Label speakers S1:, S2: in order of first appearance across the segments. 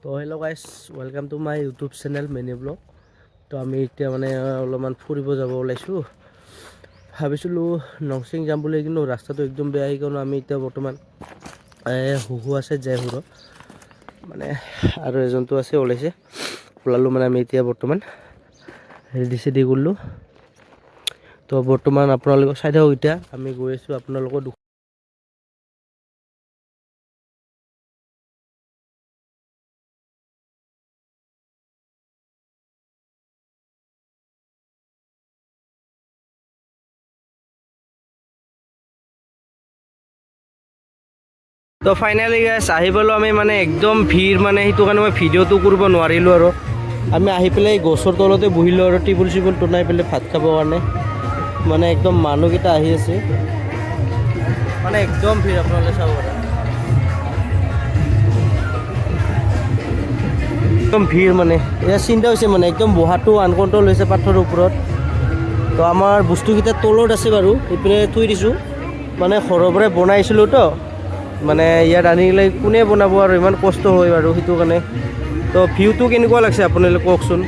S1: তো হেল্ল' গাইছ, welcome to my YouTube channel many blog. তো আমি এতিয়া মানে অলপমান ফুৰিব যাব ওলাইছোঁ। ভাবিছিলোঁ নংচিং যাম বুলি, কিন্তু ৰাস্তাটো একদম বেয়া, সেইকাৰণে আমি এতিয়া বৰ্তমান হুহু আছে জয়পুৰ মানে আৰু এজনটো আছে ওলাইছে, ওলালোঁ মানে আমি এতিয়া বৰ্তমান ৰেডি চেডি কৰিলোঁ। তো বৰ্তমান আপোনালোকক চাই থাকক, এতিয়া আমি গৈ আছোঁ আপোনালোকৰ তো ফাইনেলি গাইছ আহি পালোঁ আমি, মানে একদম ভিৰ, মানে সেইটো কাৰণে মই ভিডিঅ'টো কৰিব নোৱাৰিলোঁ। আৰু আমি আহি পেলাই গছৰ তলতে বহিলোঁ আৰু টেবুল চিবুল টনাই পেলাই ভাত খাবৰ কাৰণে। মানে একদম মানুহকেইটা আহি আছে, মানে একদম ভিৰ, আপোনালোকে চাব পাৰে একদম ভিৰ। মানে এয়া চিন্তা হৈছে, মানে একদম বহাটো আনকণ্ট্ৰল হৈছে পাথৰৰ ওপৰত। তো আমাৰ বস্তুকেইটা তলত আছে বাৰু, এইপিনে থৈ দিছোঁ, মানে ঘৰৰ পৰাই বনাইছিলোঁ তো, মানে ইয়াত আনিলে কোনে বনাব আৰু ইমান কষ্ট হয় বাৰু, সেইটো কাৰণে। তো ভিউটো কেনেকুৱা লাগিছে আপোনালোকে কওকচোন।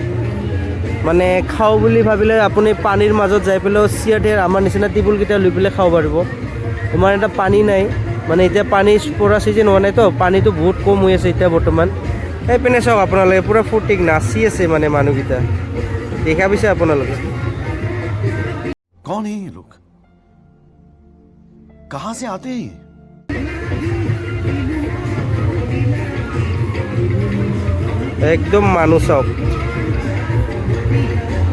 S1: মানে খাওঁ বুলি ভাবিলে আপুনি পানীৰ মাজত যাই পেলাই চিয়াৰ টিয়াৰ আমাৰ নিচিনা টেবুলকেইটা লৈ পেলাই খাব পাৰিব। ইমান এটা পানী নাই, মানে এতিয়া পানী পৰা ছিজন হোৱা নাই তো, পানীটো বহুত কম হৈ আছে এতিয়া বৰ্তমান। এইপিনে চাওক আপোনালোকে, পূৰা ফূৰ্তিক নাচি আছে মানে মানুহকেইটা, দেখা পাইছে আপোনালোকে।
S2: कौन है ये लोग? कहां से आते हैं?
S1: একদম মানুহ চাওক,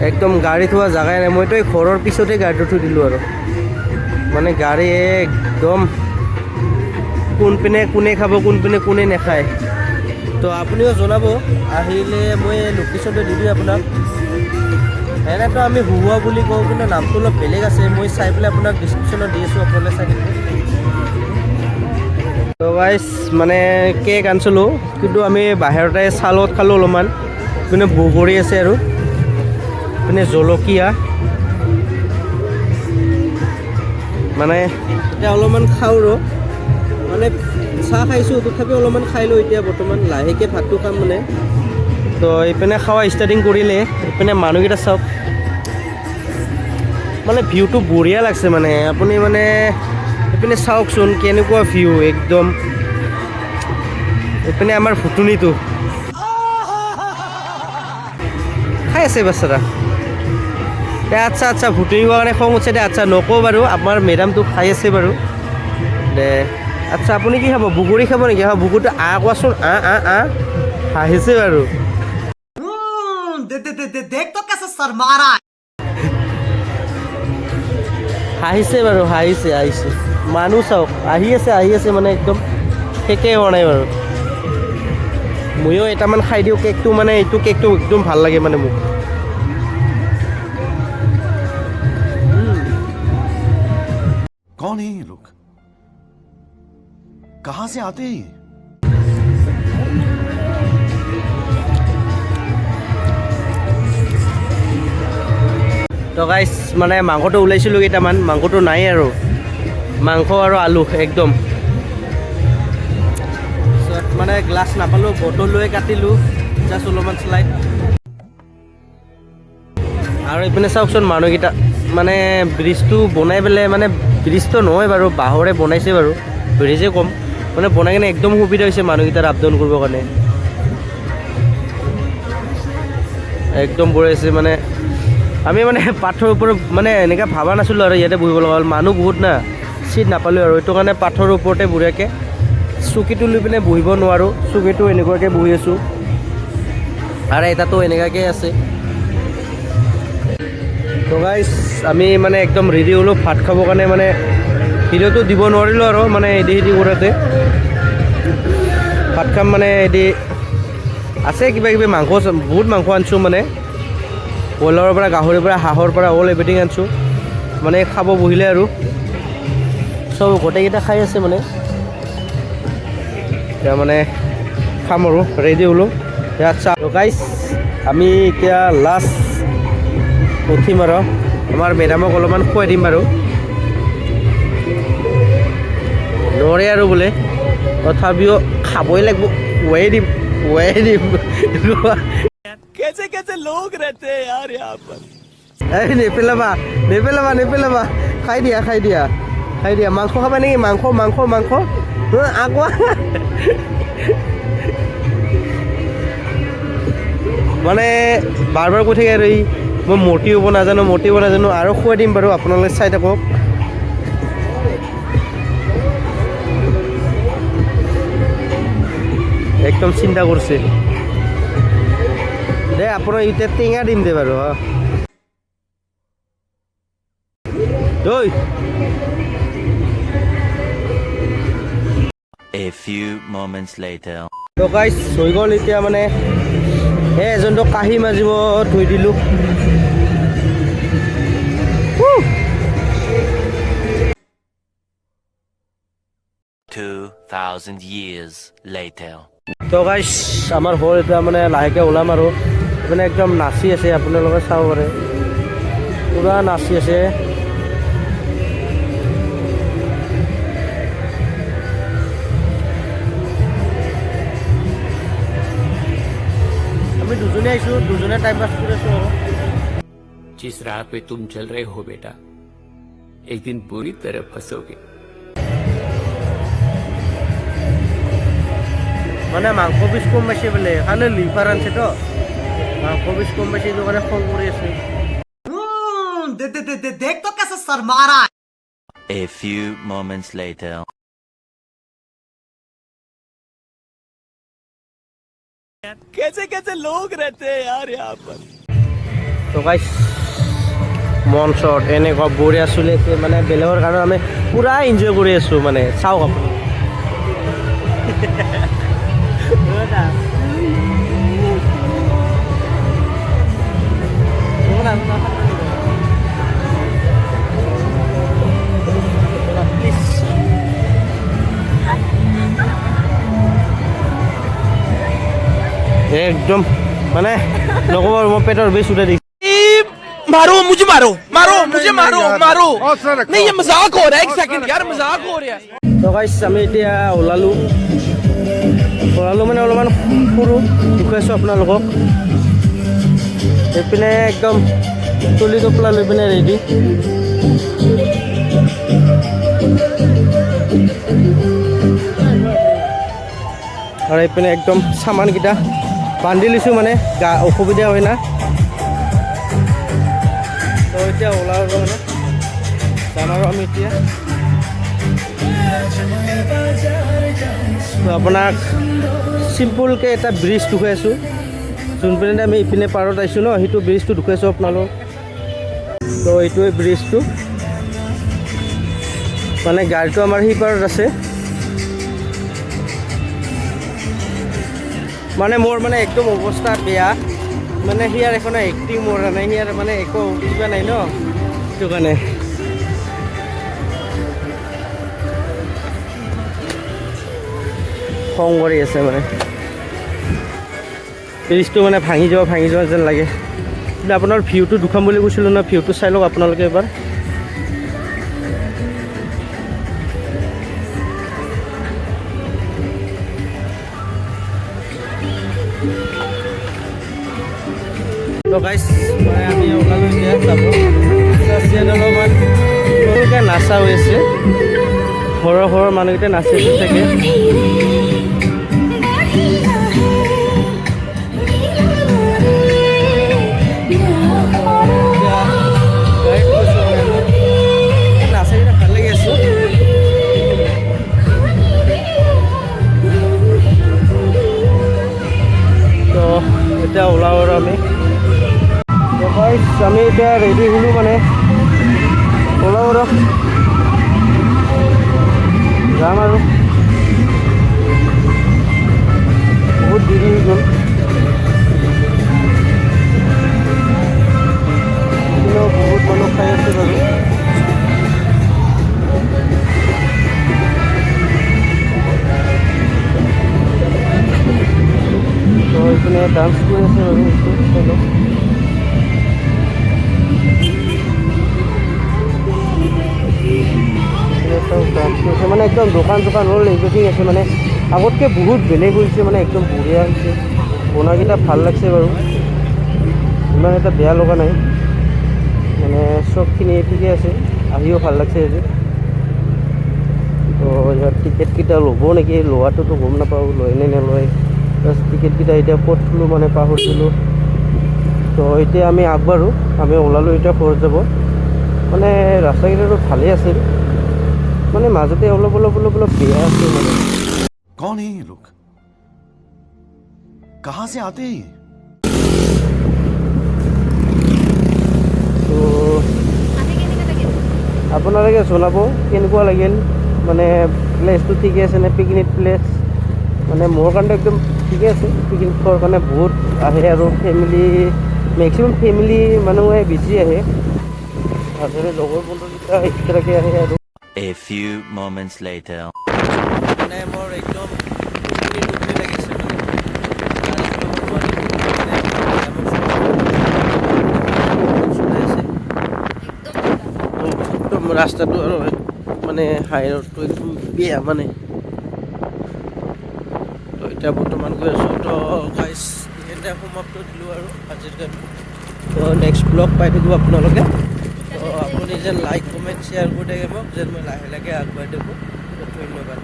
S1: একদম গাড়ী থোৱা জেগাই নাই। মইতো এই ঘৰৰ পিছতে গাড়ীটো থৈ দিলোঁ আৰু, মানে গাড়ী একদম কোনপিনে কোনে খাব, কোনপিনে কোনে নাখায়। তো আপুনিও জনাব, আহিলে মই লোকেশ্যনটো দি দিওঁ আপোনাক। এনেতো আমি হুহুৱা বুলি কওঁ, কিন্তু নামটো অলপ বেলেগ আছে, মই চাই পেলাই আপোনাক ডিছক্ৰিপশ্যনত দি আছোঁ, আপোনালোকে চাই দিব। তো গাইছ মানে কেক আনিছিলোঁ, কিন্তু আমি বাহিৰতে চালত খালোঁ অলপমান। পিনে বগৰী আছে আৰু পিনে জলকীয়া, মানে এতিয়া অলপমান খাওঁ আৰু, মানে চাহ খাইছোঁ তথাপিও অলপমান খাই লওঁ এতিয়া বৰ্তমান, লাহেকৈ ভাতটো খাম মানে। তো এইপিনে খোৱা ষ্টাৰ্টিং কৰিলে, এইপিনে মানুহকেইটা চাওক, মানে ভিউটো বঢ়িয়া লাগছে। মানে আপুনি মানে এইপিনে চাওকচোন কেনেকুৱা ভিউ একদম। এইপিনে আমাৰ ভুটুনিটো খাই আছে বেচাৰা। আচ্ছা আচ্ছা, ভুটুনি খোৱাৰ কাৰণে খং উঠিছে দে। আচ্ছা নকওঁ বাৰু, আমাৰ মেডামটো খাই আছে বাৰু দে। আচ্ছা আপুনি কি খাব, বগৰী খাব নেকি? হয় বগৰীটো কোৱাচোন, হাঁহিছে বাৰু। হাঁহিছে বাৰু, হাঁহিছে। মানুহ চাওক, আহি আছে মানে একদম শেষেই হোৱা নাই বাৰু। ময়ো এটামান খাই দিওঁ কেকটো, মানে এইটো কেকটো একদম ভাল লাগে মানে মোক।
S2: कौन है ये लोग? कहां से आते हैं?
S1: তো গাইছ মানে মাংসটো ওলাইছিলোঁ কেইটামান, মাংসটো নাই আৰু, মাংস আৰু আলু একদম। মানে গ্লাছ নাপালোঁ, বটল লৈ কাটিলোঁ জাষ্ট অলপমান শ্লাইড। আৰু এইপিনে চাওকচোন মানুহকেইটা, মানে ব্ৰিজটো বনাই পেলাই, মানে ব্ৰিজটো নহয় বাৰু, বাঁহৰে বনাইছে বাৰু, ব্ৰিজে কম, মানে বনাই কিনে একদম সুবিধা হৈছে মানুহকেইটাৰ আপ ডাউন কৰিবৰ কাৰণে, একদম বঢ়াইছে। মানে আমি মানে পাথৰৰ ওপৰত মানে এনেকৈ ভবা নাছিলোঁ আৰু ইয়াতে বহিব লগা হ'ল, মানুহ বহুত না, চিট নাপালোঁ আৰু এইটো কাৰণে পাথৰৰ ওপৰতে বঢ়িয়াকৈ চকীটো লৈ পিনে বহিব নোৱাৰোঁ, চকীটো এনেকুৱাকৈ বহি আছোঁ, আৰু এটাতো এনেকুৱাকৈ আছে। তো গাইছ আমি মানে একদম ৰেডি হ'লোঁ ভাত খাবৰ কাৰণে, মানে ভিডিঅ'টো দিব নোৱাৰিলোঁ আৰু, মানে এডি কৰোঁতে ভাত খাম মানে এডি আছে, কিবা কিবি মাংস, বহুত মাংস আনিছোঁ, মানে ব্ৰইলাৰৰ পৰা, গাহৰিৰ পৰা, হাঁহৰ পৰা, অল এভৰিথিং আনিছোঁ। মানে খাব বহিলে আৰু চব গোটেইকেইটা খাই আছে মানে, এতিয়া মানে খাম আৰু ৰেডি হ'লোঁ। আচ্ছা গাইছ আমি এতিয়া লাষ্ট উঠিম আৰু, আমাৰ মেডামক অলপমান খুৱাই দিম বাৰু, নোৱাৰে আৰু বোলে, তথাপিও খাবই লাগিব, খুৱাই দিম। वेरी
S3: कैसे कैसे लोग रहते हैं यार यहाँ पर।
S1: এই নেপেলাবা নেপেলাবা নেপেলাবা খাই দিয়া খাই দিয়া খাই দিয়া মাংস খাবা নেকি মাংস মাংস মাংস আগোৱা মানে বাৰ বাৰ কৈ থাকে আৰু এই মই মূৰ্তি হ'ব নাজানো আৰু খুৱাই দিম বাৰু আপোনালোকে চাই থাকক একদম চিন্তা কৰিছে দে আপোনাৰ এতিয়া টেঙা দিম দে বাৰু ঐ
S4: A few moments later.
S1: তো গাইছ হৈ গ'ল এতিয়া মানে এই এজনটো কাঁহী মাজিব থৈ দিলোঁ
S4: 2,000 years later.
S1: তো গাইছ আমাৰ হ'ল এতিয়া মানে লাহেকৈ ওলাম আৰু মানে একদম নাচি আছে আপোনালোকে চাব পাৰে পুৰা নাচি আছে আমি দুজনে আহিছোঁ দুজনে টাইম পাছ কৰি আছোঁ আৰু
S5: जिस राह पे तुम चल रहे हो बेटा एक दिन बुरी तरह फंसोगे
S1: মানে মাংস পিচ কম পাইছে বোলে খালি লিভাৰ আনছে তো মাংস পিচ কম পাইছে এইটো কাৰণে খং কৰি আছে
S6: देख तो कैसे शर्मा रहा है।
S4: A few moments later.
S3: कैसे कैसे लोग रहते हैं यार यहाँ पर।
S1: তো গাইছ মঞ্চত এনেকুৱা বঢ়িয়া চলি আছে মানে বেলেগৰ কাৰণে আমি পুৰা এনজয় কৰি আছোঁ মানে চাওক আপুনি একদম মানে নক'ব আৰু মই পেটৰ বিষ উঠাই দিছোঁ
S3: मारो मुझे मारो मारो मुझे मारो मारो नहीं ये मजाक हो रहा है एक सेकंड यार मजाक हो रहा है।
S1: তো গাইছ আমি এতিয়া ওলালোঁ মানে অলপমান সৰু দেখুৱাইছোঁ আপোনালোকক এইপিনে একদম তুলি টোপলা লৈ পিনে ৰেডি আৰু এইপিনে একদম চামানকেইটা বান্ধি লৈছোঁ মানে গা অসুবিধা হয় না তো এতিয়া ওলাব মানে যাম আৰু আমি এতিয়া তো আপোনাক চিম্পুলকৈ এটা ব্ৰিজ দেখুৱাইছোঁ যোনপিনে আমি ইপিনে পাৰত আহিছোঁ ন সেইটো ব্ৰিজটো দেখুৱাইছোঁ আপোনালোক তো এইটোৱে ব্ৰিজটো মানে গাড়ীটো আমাৰ সেই পাৰত আছে মানে মোৰ মানে একদম অৱস্থা বেয়া মানে সিয়াৰ এখন এক্টিং মৰা নাই সিয়াৰ মানে একো কিবা নাই ন সেইটো কাৰণে খং কৰি আছে মানে ব্ৰিজটো মানে ভাঙি যোৱা যেন লাগে কিন্তু আপোনাৰ ভিউটো দুখাম বুলি কৈছিলোঁ ন ভিউটো চাই লওক আপোনালোকে এবাৰ তো গাইছ মানে আমি ওলালোঁ এতিয়া যাব অলপমান সৰুকৈ নাচা হৈ আছে সৰৰ মানুহকেইটা নাচি আছে চাগে নাচাকেইটা ভাল লাগি আছোঁ তো এতিয়া ওলাওঁ আৰু আমি আমি এতিয়া ৰেডি হ'লোঁ মানে ওলাওঁ আৰু যাম আৰু বহুত দেৰি হৈ গ'ল বহুত মানুহ খাই আছে বাৰু তো এইপিনে ডান্স কৰি আছে বাৰু সেইটো মানে একদম দোকান হ'ল এভৰিথিং আছে মানে আগতকৈ বহুত বেলেগ হৈছে, মানে একদম বঢ়িয়া হৈছে। বনাকেইটা ভাল লাগছে বাৰু, ইমান এটা বেয়া লগা নাই, মানে চবখিনি ঠিকে আছে, আহিও ভাল লাগছে আজি। তো ইয়াৰ টিকেটকেইটা ল'ব নেকি, লোৱাটোতো গম নাপাওঁ, লয় নে নলয়। জাষ্ট টিকেটকেইটা এতিয়া ক'ত থলোঁ মানে পাহৰিছিলোঁ। তো এতিয়া আমি আগবাঢ়োঁ, আমি ওলালোঁ এতিয়া ঘৰত যাব। মানে ৰাস্তাকেইটাতো ভালেই আছিল, মানে মাজতে অলপ বেয়া আছিল মানে।
S2: कौन है ये लोग? कहां से आते हैं ये?
S1: তো আপোনালোকে জনাব কেনেকুৱা লাগিল, মানে প্লেচটো ঠিকে আছে নে, পিকনিক প্লেচ। মানে মোৰ কাৰণে একদম ঠিকে আছে, পিকনিকৰ কাৰণে বহুত আহে আৰু ফেমিলি, মেক্সিমাম ফেমিলি মানুহে বেছি আহে, আৰু লগৰ বন্ধুকেইটা একেলগে আহে আৰু।
S4: A few moments later.
S1: মানে মোৰ একদম লাগিছে একদম ৰাস্তাটো আৰু মানে হাইৰডটো একদম বেয়া মানে। তো এতিয়া বৰ্তমান গৈ আছোঁ। তো গাইজ এতিয়া সমাপ্ত দিলোঁ আৰু আজিৰ কাৰণে। তো নেক্সট ব্লগ পাই থাকিব আপোনালোকে। তো আপুনি যেন লাইক কমেণ্ট শ্বেয়াৰ কৰি থাকে মোক, যেন মই লাহে লাহে আগবাঢ়ি থাকোঁ। ধন্যবাদ।